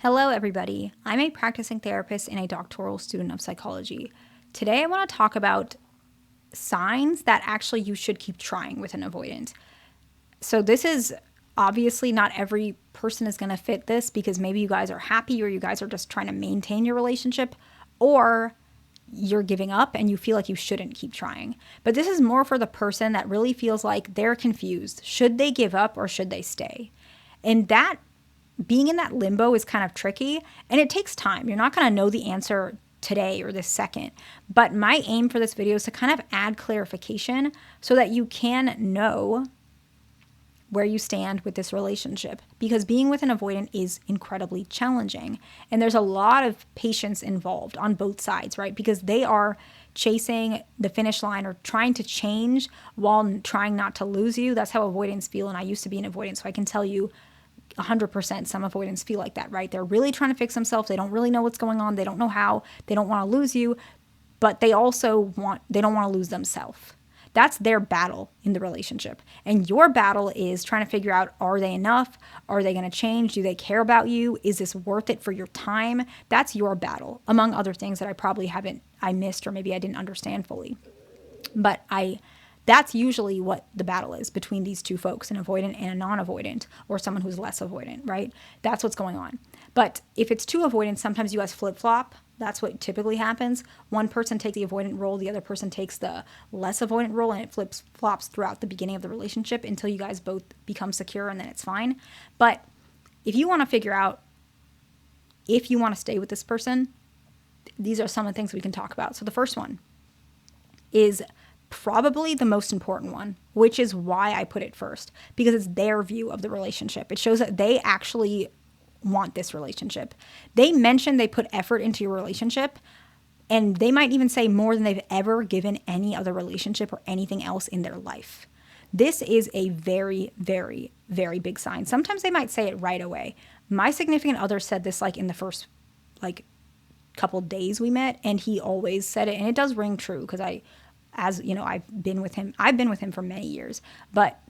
Hello, everybody. I'm a practicing therapist and a doctoral student of psychology. Today, I want to talk about signs that actually you should keep trying with an avoidant. So, this is obviously not every person is going to fit this because maybe you guys are happy or you guys are just trying to maintain your relationship, or you're giving up and you feel like you shouldn't keep trying. But this is more for the person that really feels like they're confused. Should they give up or should they stay? And that being in that limbo is kind of tricky and it takes time. You're not going to know the answer today or this second. But my aim for this video is to kind of add clarification so that you can know where you stand with this relationship, because being with an avoidant is incredibly challenging. And there's a lot of patience involved on both sides, right? Because they are chasing the finish line or trying to change while trying not to lose you. That's how avoidants feel. And I used to be an avoidant, so I can tell you 100% some avoidants feel like that, right? They're really trying to fix themselves. They don't really know what's going on. They don't know how. They don't want to lose you, but they don't want to lose themselves. That's their battle in the relationship. And your battle is trying to figure out, are they enough? Are they going to change? Do they care about you? Is this worth it for your time? That's your battle, among other things that I missed or maybe I didn't understand fully. But that's usually what the battle is between these two folks, an avoidant and a non-avoidant, or someone who's less avoidant, right? That's what's going on. But if it's two avoidants, sometimes you guys flip-flop. That's what typically happens. One person takes the avoidant role, the other person takes the less avoidant role, and it flops throughout the beginning of the relationship until you guys both become secure, and then it's fine. But if you want to figure out if you want to stay with this person, these are some of the things we can talk about. So the first one is probably the most important one, which is why I put it first, because it's their view of the relationship. It shows that they actually want this relationship. They mention they put effort into your relationship, and they might even say more than they've ever given any other relationship or anything else in their life. This is a very, very, very big sign. Sometimes they might say it right away. My significant other said this in the first couple days we met, and he always said it, and it does ring true because I've been with him for many years, but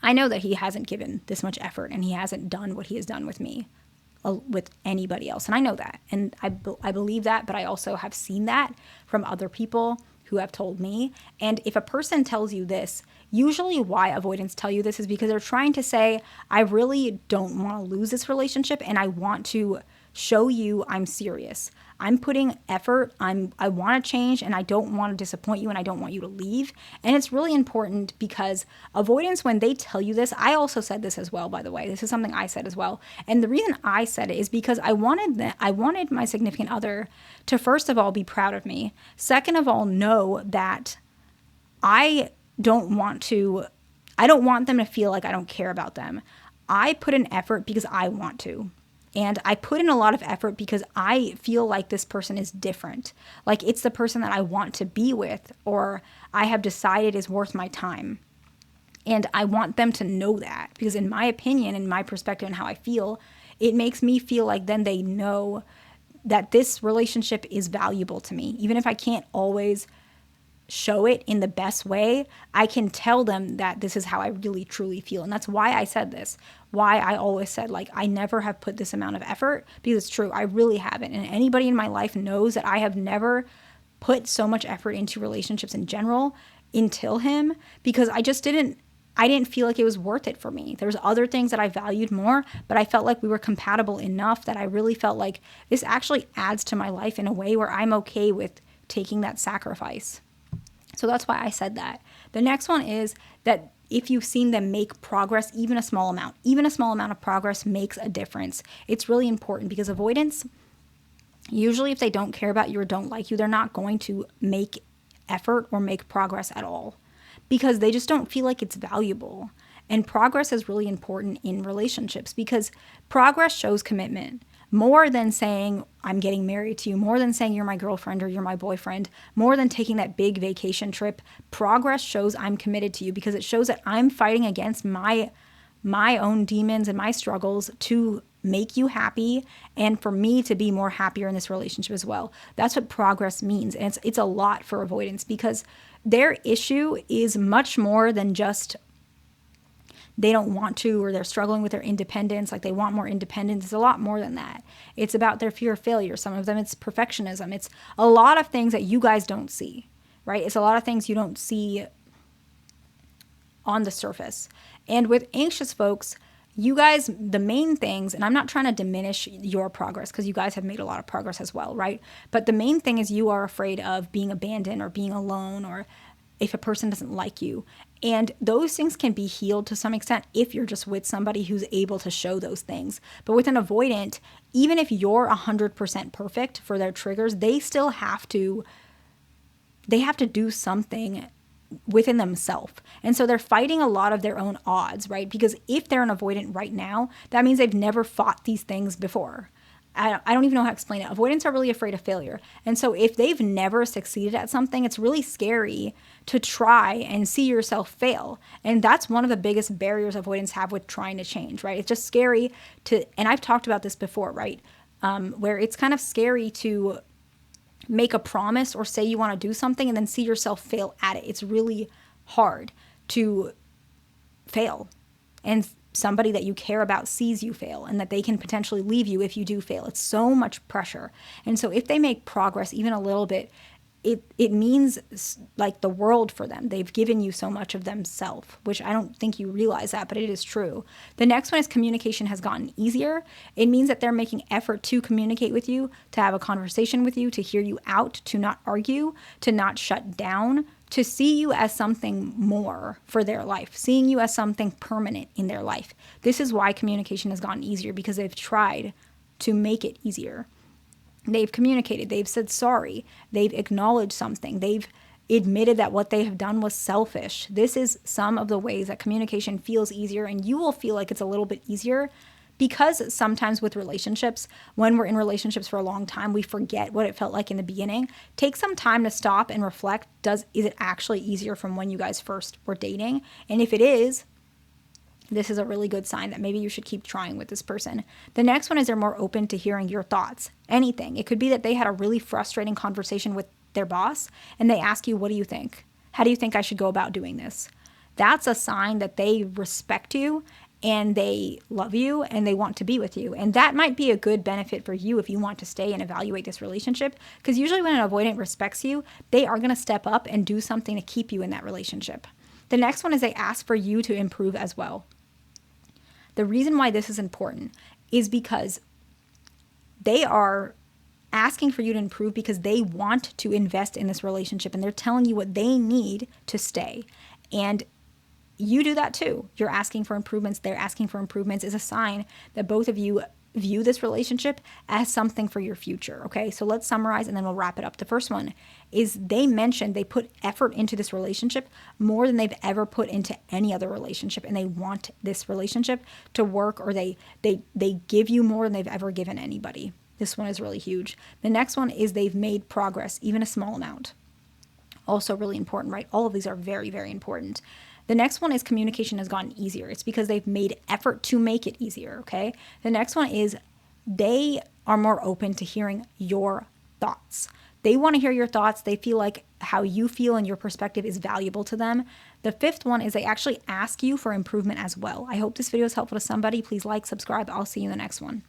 I know that he hasn't given this much effort and he hasn't done what he has done with me, with anybody else. And I know that. And I believe that, but I also have seen that from other people who have told me. And if a person tells you this, usually why avoidants tell you this is because they're trying to say, I really don't want to lose this relationship and I want to show you I'm serious. I'm putting effort. I want to change and I don't want to disappoint you and I don't want you to leave. And it's really important because avoidants, when they tell you this, I also said this as well, by the way. This is something I said as well. And the reason I said it is because I wanted my significant other to, first of all, be proud of me. Second of all, know that I don't want them to feel like I don't care about them. I put in effort because I want to. And I put in a lot of effort because I feel like this person is different. Like it's the person that I want to be with, or I have decided is worth my time. And I want them to know that because in my opinion, in my perspective and how I feel, it makes me feel like then they know that this relationship is valuable to me. Even if I can't always show it in the best way, I can tell them that this is how I really truly feel. And that's why I said this, why I always said I never have put this amount of effort, because it's true, I really haven't. And anybody in my life knows that I have never put so much effort into relationships in general until him, because I didn't feel like it was worth it for me. There was other things that I valued more, but I felt like we were compatible enough that I really felt like this actually adds to my life in a way where I'm okay with taking that sacrifice. So that's why I said that. The next one is that if you've seen them make progress, even a small amount of progress makes a difference. It's really important because avoidants, usually if they don't care about you or don't like you, they're not going to make effort or make progress at all because they just don't feel like it's valuable. And progress is really important in relationships because progress shows commitment. More than saying, I'm getting married to you, more than saying you're my girlfriend or you're my boyfriend, more than taking that big vacation trip, progress shows I'm committed to you because it shows that I'm fighting against my own demons and my struggles to make you happy and for me to be more happier in this relationship as well. That's what progress means. And it's a lot for avoidants because their issue is much more than just they don't want to, or they're struggling with their independence, like they want more independence. It's a lot more than that. It's about their fear of failure. Some of them, it's perfectionism. It's a lot of things that you guys don't see, right? It's a lot of things you don't see on the surface. And with anxious folks, you guys, the main things, and I'm not trying to diminish your progress because you guys have made a lot of progress as well, right? But the main thing is you are afraid of being abandoned or being alone, or if a person doesn't like you. And those things can be healed to some extent if you're just with somebody who's able to show those things. But with an avoidant, even if you're 100% perfect for their triggers, they still have to do something within themselves. And so they're fighting a lot of their own odds, right? Because if they're an avoidant right now, that means they've never fought these things before. I don't even know how to explain it. Avoidants are really afraid of failure. And so if they've never succeeded at something, it's really scary to try and see yourself fail. And that's one of the biggest barriers avoidants have with trying to change, right? It's just scary to, and I've talked about this before, right? Where it's kind of scary to make a promise or say you want to do something and then see yourself fail at it. It's really hard to fail. And somebody that you care about sees you fail and that they can potentially leave you if you do fail. It's so much pressure. And so if they make progress even a little bit, it means like the world for them. They've given you so much of themselves, which I don't think you realize that, but it is true. The next one is communication has gotten easier. It means that they're making effort to communicate with you, to have a conversation with you, to hear you out, to not argue, to not shut down, to see you as something more for their life, seeing you as something permanent in their life. This is why communication has gotten easier, because they've tried to make it easier. They've communicated, they've said sorry, they've acknowledged something, they've admitted that what they have done was selfish. This is some of the ways that communication feels easier, and you will feel like it's a little bit easier because sometimes with relationships, when we're in relationships for a long time, we forget what it felt like in the beginning. Take some time to stop and reflect. Is it actually easier from when you guys first were dating? And if it is, this is a really good sign that maybe you should keep trying with this person. The next one is they're more open to hearing your thoughts. Anything. It could be that they had a really frustrating conversation with their boss and they ask you, what do you think? How do you think I should go about doing this? That's a sign that they respect you and they love you and they want to be with you. And that might be a good benefit for you if you want to stay and evaluate this relationship. Because usually when an avoidant respects you, they are going to step up and do something to keep you in that relationship. The next one is they ask for you to improve as well. The reason why this is important is because they are asking for you to improve because they want to invest in this relationship and they're telling you what they need to stay. And you do that too. You're asking for improvements. They're asking for improvements is a sign that both of you view this relationship as something for your future. Okay, so let's summarize and then we'll wrap it up. The first one is they mentioned they put effort into this relationship more than they've ever put into any other relationship, and they want this relationship to work, or they give you more than they've ever given anybody. This one is really huge. The next one is they've made progress, even a small amount. Also really important, right? All of these are very, very important. The next one is communication has gotten easier. It's because they've made effort to make it easier, okay? The next one is they are more open to hearing your thoughts. They want to hear your thoughts. They feel like how you feel and your perspective is valuable to them. The fifth one is they actually ask you for improvement as well. I hope this video is helpful to somebody. Please like, subscribe. I'll see you in the next one.